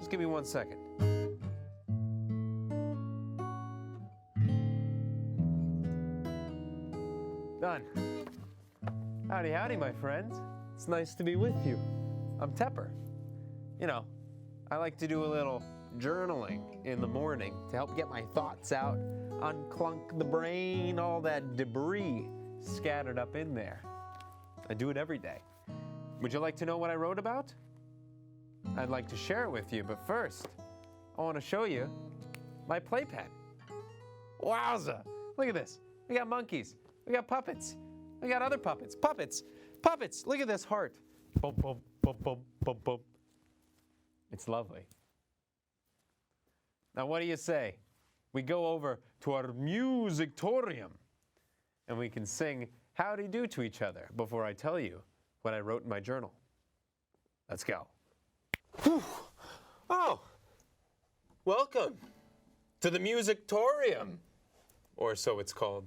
Just give me 1 second. Done. Howdy, howdy, my friends. It's nice to be with you. I'm Tepper. You know, I like to do a little journaling in the morning to help get my thoughts out, unclunk the brain, all that debris scattered up in there. I do it every day. Would you like to know what I wrote about? I'd like to share it with you, but first, I want to show you my playpen. Wowza! Look at this. We got monkeys. We got puppets. We got other puppets. Puppets! Look at this heart. Boom, boom, boom, boom, boom, boom. It's lovely. Now, what do you say? We go over to our musictorium and we can sing howdy do to each other before I tell you what I wrote in my journal. Let's go. Whew. Oh, welcome to the musictorium, or so it's called.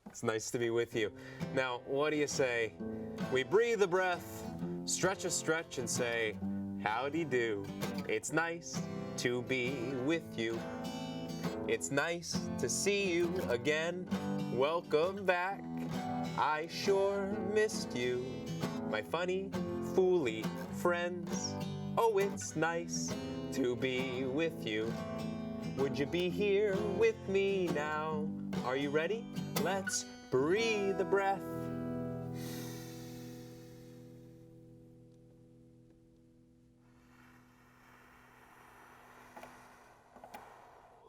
It's nice to be with you. Now, what do you say? We breathe a breath, stretch a stretch, and say, howdy do. It's nice to be with you. It's nice to see you again. Welcome back. I sure missed you, my funny, fooly friends. Oh, it's nice to be with you. Would you be here with me now? Are you ready? Let's breathe a breath.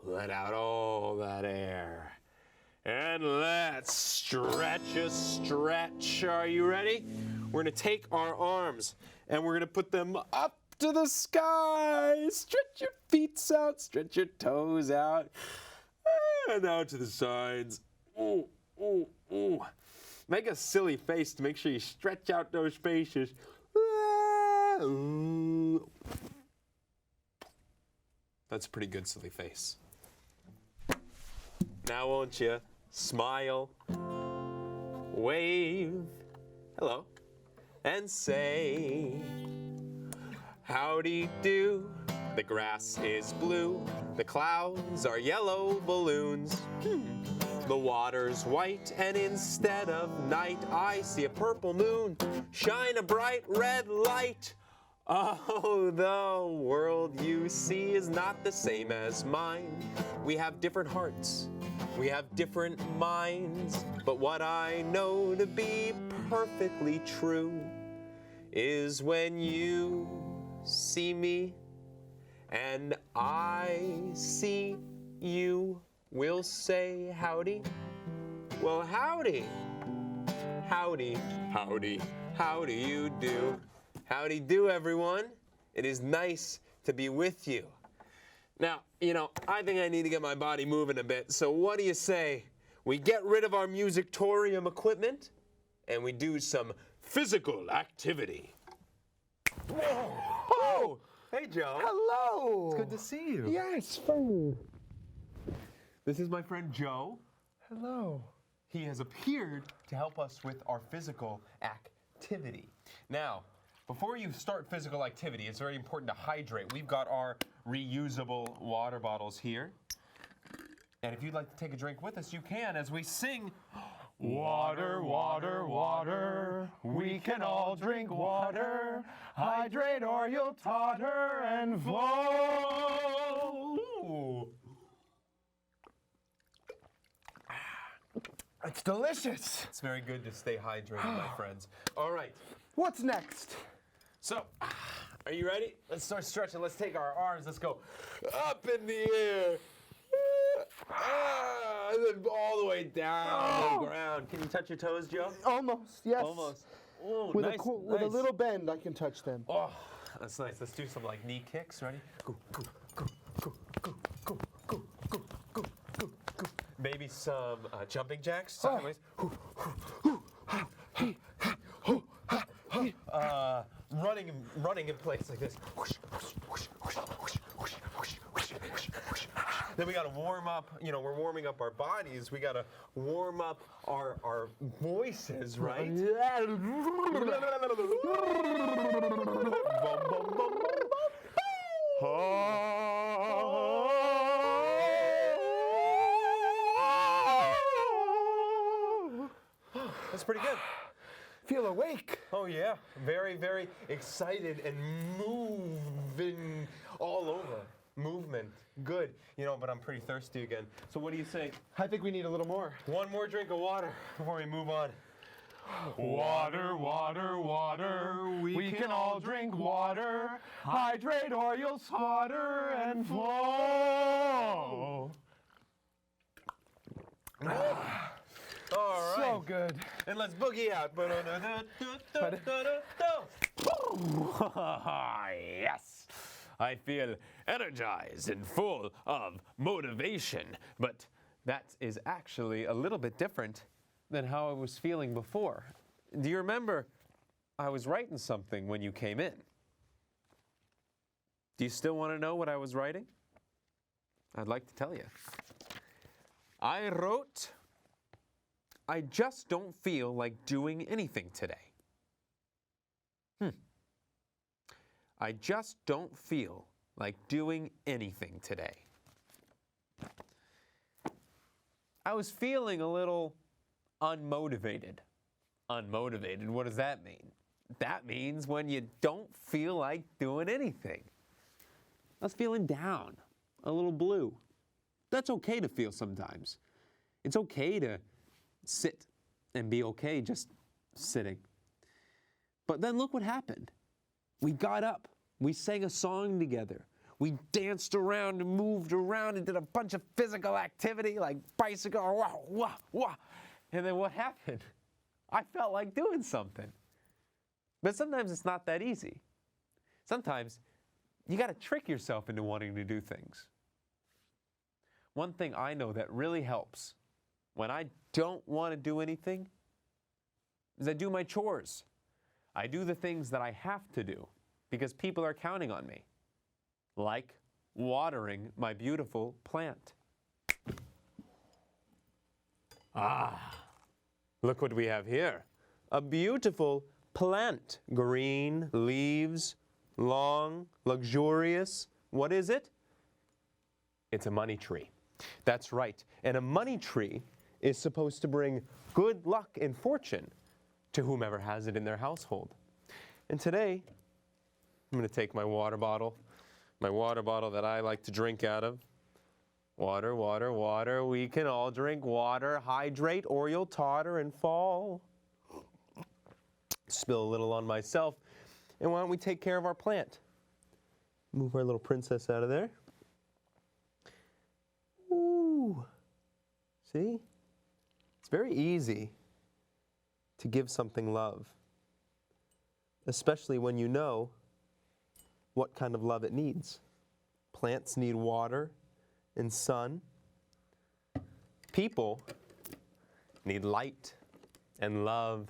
Let out all that air. And let's stretch a stretch. Are you ready? We're going to take our arms and we're going to put them up to the sky. Stretch your feet out, stretch your toes out. And out to the sides. Ooh, ooh, ooh. Make a silly face to make sure you stretch out those faces. Ooh. That's a pretty good silly face. Now won't you smile, wave, hello, and say, howdy do. The grass is blue, the clouds are yellow balloons. The water's white, and instead of night, I see a purple moon shine a bright red light. Oh, the world you see is not the same as mine. We have different hearts, we have different minds, but what I know to be perfectly true is when you see me and I see you, we'll say howdy. Well, howdy. Howdy, howdy, how do you do? Howdy do, everyone. It is nice to be with you. Now, you know, I think I need to get my body moving a bit, so what do you say? We get rid of our musictorium equipment and we do some physical activity. Whoa. Oh! Hey, Joe. Hello. It's good to see you. Yes, fun. This is my friend Joe. Hello. He has appeared to help us with our physical activity. Now, before you start physical activity, it's very important to hydrate. We've got our reusable water bottles here. And if you'd like to take a drink with us, you can as we sing, water, water, water, we can all drink water. Hydrate or you'll totter and fall. Ooh. It's delicious. It's very good to stay hydrated, my friends. All right. What's next? So, are you ready? Let's start stretching. Let's take our arms. Let's go up in the air. And then all the way down the ground. Can you touch your toes, Joe? Almost, yes. Almost. Ooh, With, nice, with a little bend, I can touch them. Oh, that's nice. Let's do some like knee kicks. Ready? Go, go, go, go, go, go, go, go, go, go, go. Maybe some jumping jacks sideways. Running in place like this. Then we got to warm up, you know, we're warming up our bodies. We got to warm up our voices, right? That's pretty good. Feel awake. Oh yeah, very, very excited and moving all over. Movement, good. You know, but I'm pretty thirsty again. So what do you say? I think we need a little more. One more drink of water before we move on. Water, water, water, we can all drink water. Hydrate or you'll sputter and flow. All right. So good. And let's boogie out. Yes. I feel energized and full of motivation. But that is actually a little bit different than how I was feeling before. Do you remember I was writing something when you came in? Do you still want to know what I was writing? I'd like to tell you. I wrote, I just don't feel like doing anything today. I just don't feel like doing anything today. I was feeling a little unmotivated. Unmotivated, what does that mean? That means when you don't feel like doing anything. I was feeling down, a little blue. That's okay to feel sometimes. It's okay to sit and be okay just sitting. But then look what happened. We got up, we sang a song together. We danced around and moved around and did a bunch of physical activity like bicycle, wah, wah, wah. And then what happened? I felt like doing something. But sometimes it's not that easy. Sometimes you got to trick yourself into wanting to do things. One thing I know that really helps when I don't want to do anything is I do my chores. I do the things that I have to do because people are counting on me, like watering my beautiful plant. Look what we have here. A beautiful plant. Green leaves, long, luxurious. What is it? It's a money tree. That's right. And a money tree is supposed to bring good luck and fortune to whomever has it in their household. And today, I'm going to take my water bottle that I like to drink out of. Water, water, water, we can all drink water. Hydrate or you'll totter and fall. Spill a little on myself. And why don't we take care of our plant? Move our little princess out of there. Ooh. See? It's very easy to give something love, especially when you know what kind of love it needs. Plants need water and sun. People need light and love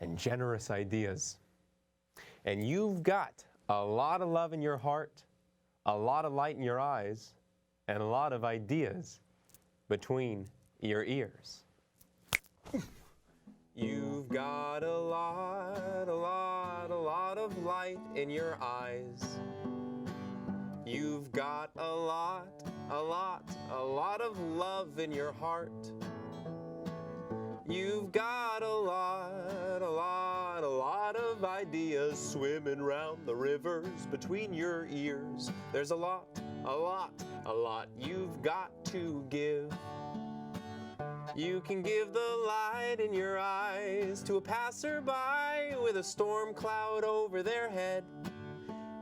and generous ideas. And you've got a lot of love in your heart, a lot of light in your eyes, and a lot of ideas between your ears. You've got a lot of light in your eyes. You've got a lot of love in your heart. You've got a lot of ideas swimming round the rivers between your ears. There's a lot you've got to give. You can give the light in your eyes to a passerby with a storm cloud over their head.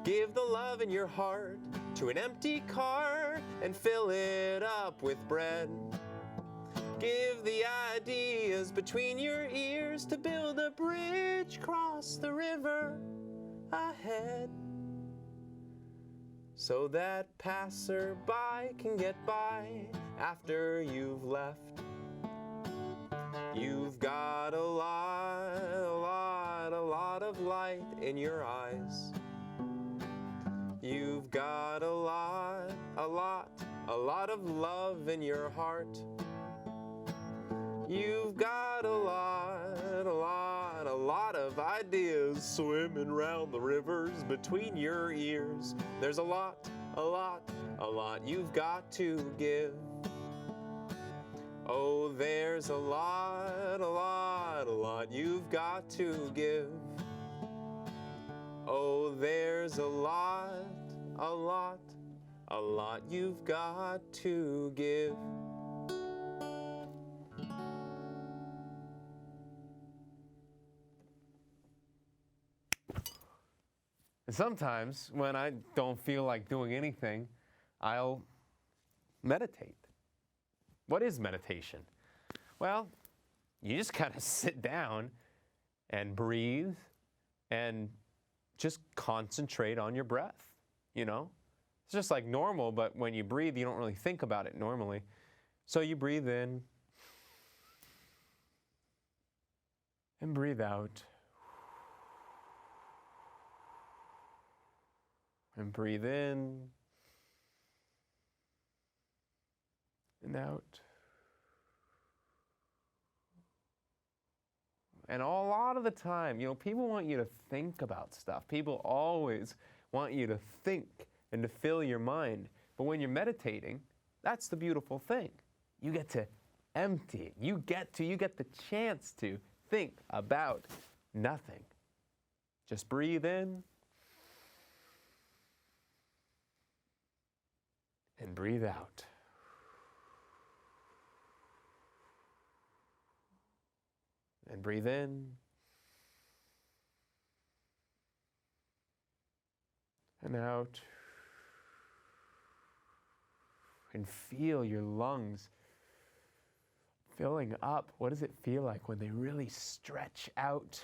Give the love in your heart to an empty car and fill it up with bread. Give the ideas between your ears to build a bridge across the river ahead, so that passerby can get by after you've left. You've got a lot of light in your eyes. You've got a lot of love in your heart. You've got a lot lot of ideas swimming round the rivers between your ears. There's a lot you've got to give. Oh, there's a lot you've got to give. Oh, there's a lot you've got to give. And sometimes, when I don't feel like doing anything, I'll meditate. What is meditation? Well, you just kind of sit down and breathe and just concentrate on your breath, you know? It's just like normal, but when you breathe, you don't really think about it normally. So you breathe in and breathe out. And breathe in and out. And a lot of the time, you know, people want you to think about stuff. People always want you to think and to fill your mind. But when you're meditating, that's the beautiful thing. You get to empty it. You get the chance to think about nothing. Just breathe in and breathe out. And breathe in. And out. And feel your lungs filling up. What does it feel like when they really stretch out?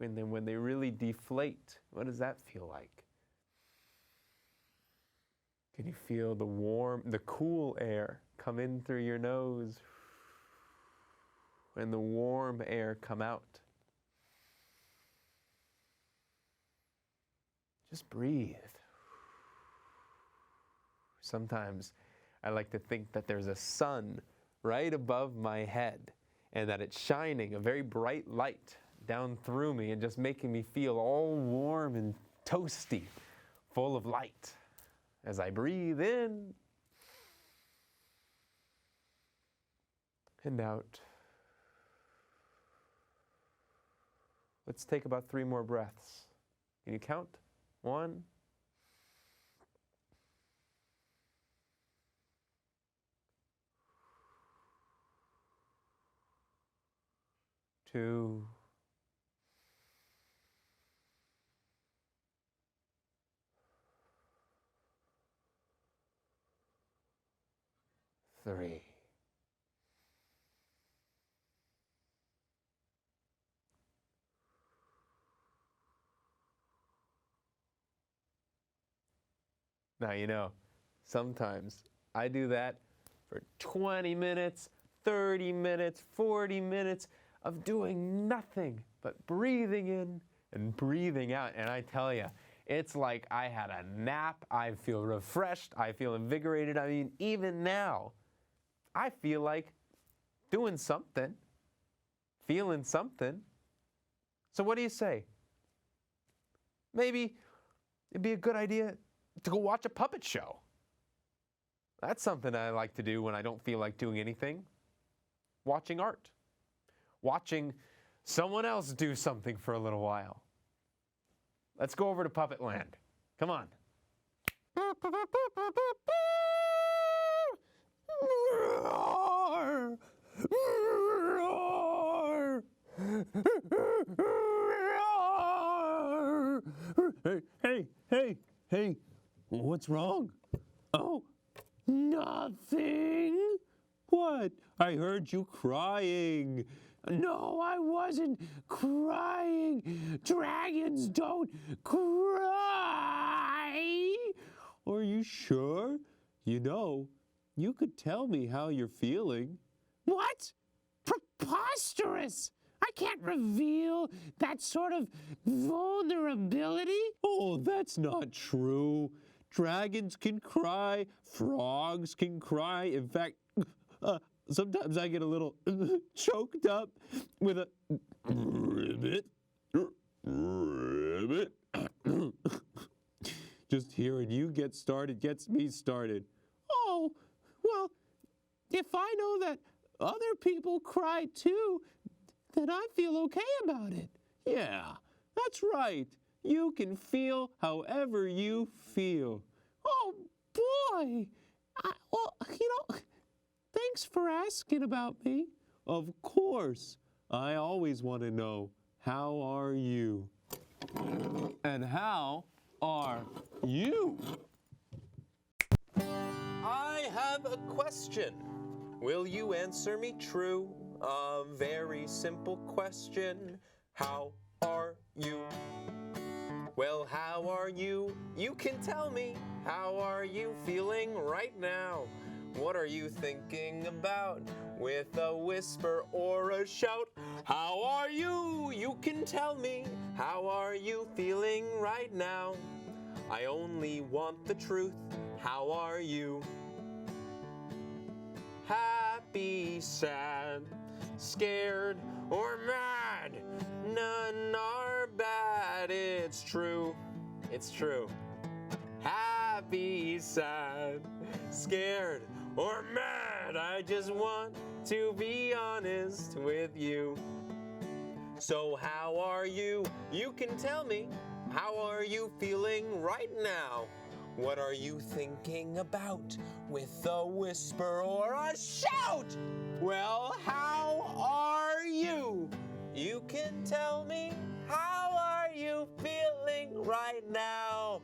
And then when they really deflate, what does that feel like? Can you feel the cool air come in through your nose and the warm air come out? Just breathe. Sometimes I like to think that there's a sun right above my head and that it's shining a very bright light down through me and just making me feel all warm and toasty, full of light. As I breathe in and out. Let's take about 3 more breaths. Can you count? 1, 2, 3. Now, you know, sometimes I do that for 20 minutes, 30 minutes, 40 minutes of doing nothing but breathing in and breathing out. And I tell you, it's like I had a nap. I feel refreshed. I feel invigorated. I mean, even now, I feel like doing something, feeling something. So what do you say? Maybe it'd be a good idea to go watch a puppet show. That's something I like to do when I don't feel like doing anything. Watching art. Watching someone else do something for a little while. Let's go over to Puppet Land. Come on. Hey, what's wrong? Oh, nothing. What? I heard you crying. No, I wasn't crying. Dragons don't cry. Are you sure? You know, you could tell me how you're feeling. What? Preposterous! I can't reveal that sort of vulnerability. Oh, that's not true. Dragons can cry. Frogs can cry. In fact, sometimes I get a little choked up with a ribbit. Just hearing you get started gets me started. Oh, well, if I know that other people cry too, then I feel okay about it. Yeah, that's right. You can feel however you feel. Oh, boy. Thanks for asking about me. Of course. I always want to know, how are you? And how are you? I have a question. Will you answer me true? A very simple question. How are you? Well, how are you? You can tell me. How are you feeling right now? What are you thinking about? With a whisper or a shout. How are you? You can tell me. How are you feeling right now? I only want the truth. How are you? Happy, sad, scared, or mad? None are bad. It's true. It's true. Happy, sad, scared, or mad? I just want to be honest with you. So how are you? You can tell me. How are you feeling right now? What are you thinking about? With a whisper or a shout? Well, how are you? You can tell me. How are you feeling right now?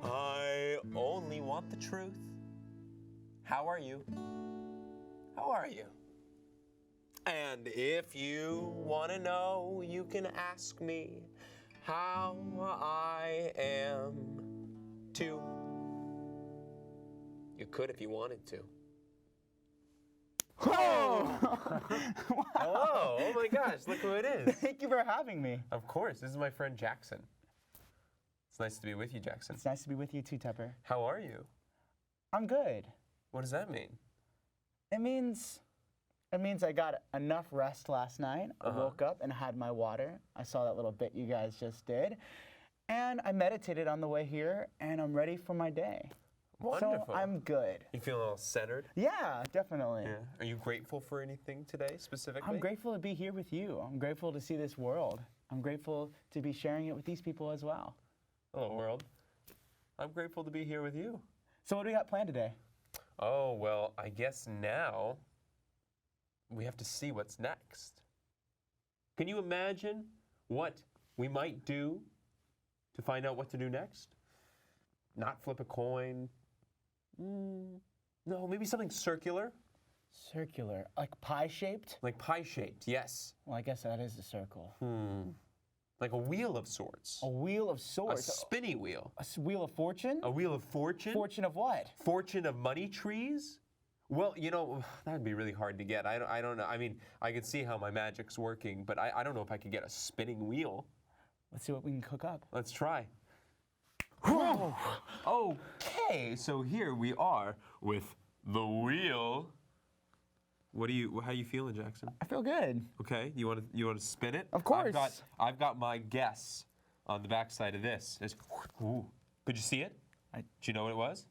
I only want the truth. How are you? How are you? And if you want to know, you can ask me how I am too. You could if you wanted to. Oh! Hello! Oh my gosh, look who it is. Thank you for having me. Of course, this is my friend Jackson. It's nice to be with you, Jackson. It's nice to be with you too, Tepper. How are you? I'm good. What does that mean? It means I got enough rest last night. I woke up and had my water. I saw that little bit you guys just did. And I meditated on the way here, and I'm ready for my day. Wonderful. So I'm good. You feel all centered? Yeah, definitely. Yeah. Are you grateful for anything today specifically? I'm grateful to be here with you. I'm grateful to see this world. I'm grateful to be sharing it with these people as well. Hello, world. I'm grateful to be here with you. So what do we got planned today? Oh, well, I guess now we have to see what's next. Can you imagine what we might do to find out what to do next? Not flip a coin. No, maybe something circular. Circular, like pie-shaped? Like pie-shaped, yes. Well, I guess that is a circle. Like a wheel of sorts. A wheel of A sorts. spinny wheel. Wheel of fortune? A wheel of fortune. Fortune of what? Fortune of money trees. Well, you know, that'd be really hard to get. I don't know. I mean, I can see how my magic's working, but I don't know if I could get a spinning wheel. Let's see what we can cook up. Let's try. Whoa. Okay, so here we are with the wheel. How you feeling, Jackson? I feel good. Okay, you want to spin it? Of course. I've got my guess on the back side of this. Ooh. Could you see it? Do you know what it was?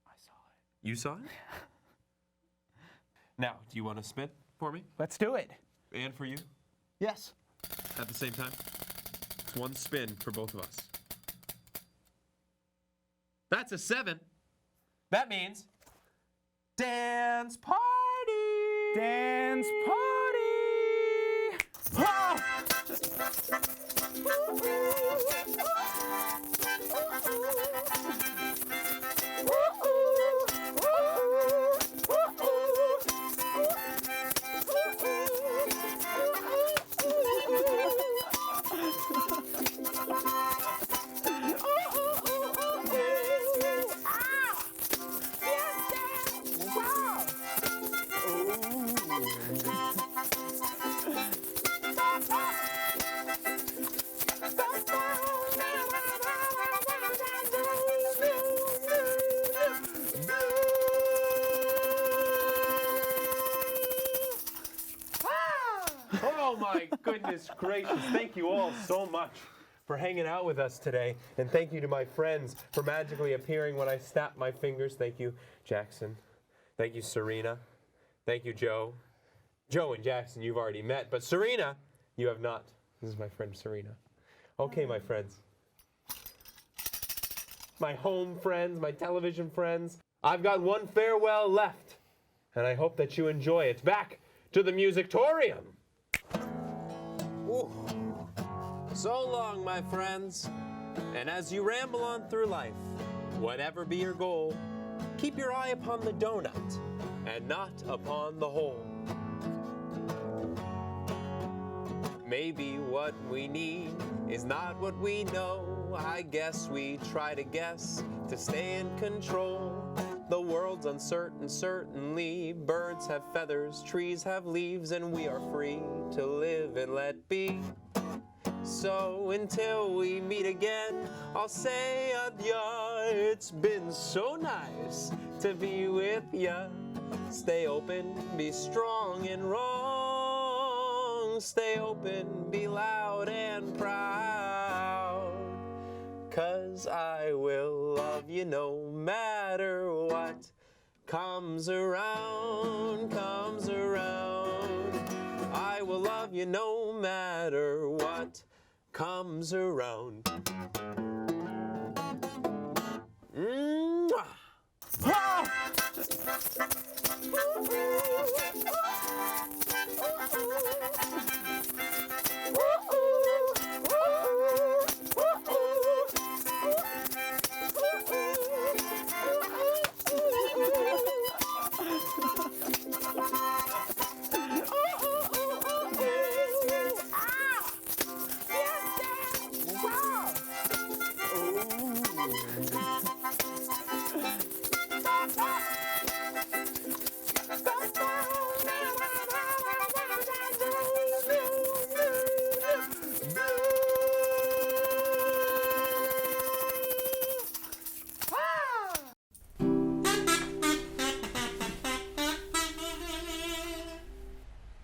I saw it. You saw it? Now, do you want to spin for me? Let's do it. And for you? Yes. At the same time? It's one spin for both of us. That's a 7. That means dance party! Dance party! Ah! Oh my goodness gracious. Thank you all so much for hanging out with us today. And thank you to my friends for magically appearing when I snap my fingers. Thank you, Jackson. Thank you, Serena. Thank you, Joe. Joe and Jackson you've already met, but Serena, you have not. This is my friend Serena. Okay, my friends. My home friends, my television friends. I've got one farewell left, and I hope that you enjoy it. Back to the Musictorium. Ooh. So long, my friends. And as you ramble on through life, whatever be your goal, keep your eye upon the donut and not upon the hole. Maybe what we need is not what we know. I guess we try to guess to stay in control. The world's uncertain, certainly. Birds have feathers, trees have leaves, and we are free to live and let be. So until we meet again, I'll say adieu. It's been so nice to be with ya. Stay open, be strong and wrong. Stay open, be loud and proud. 'Cause I will love you no matter what comes around, comes around. I will love you no matter what comes around. Mwah!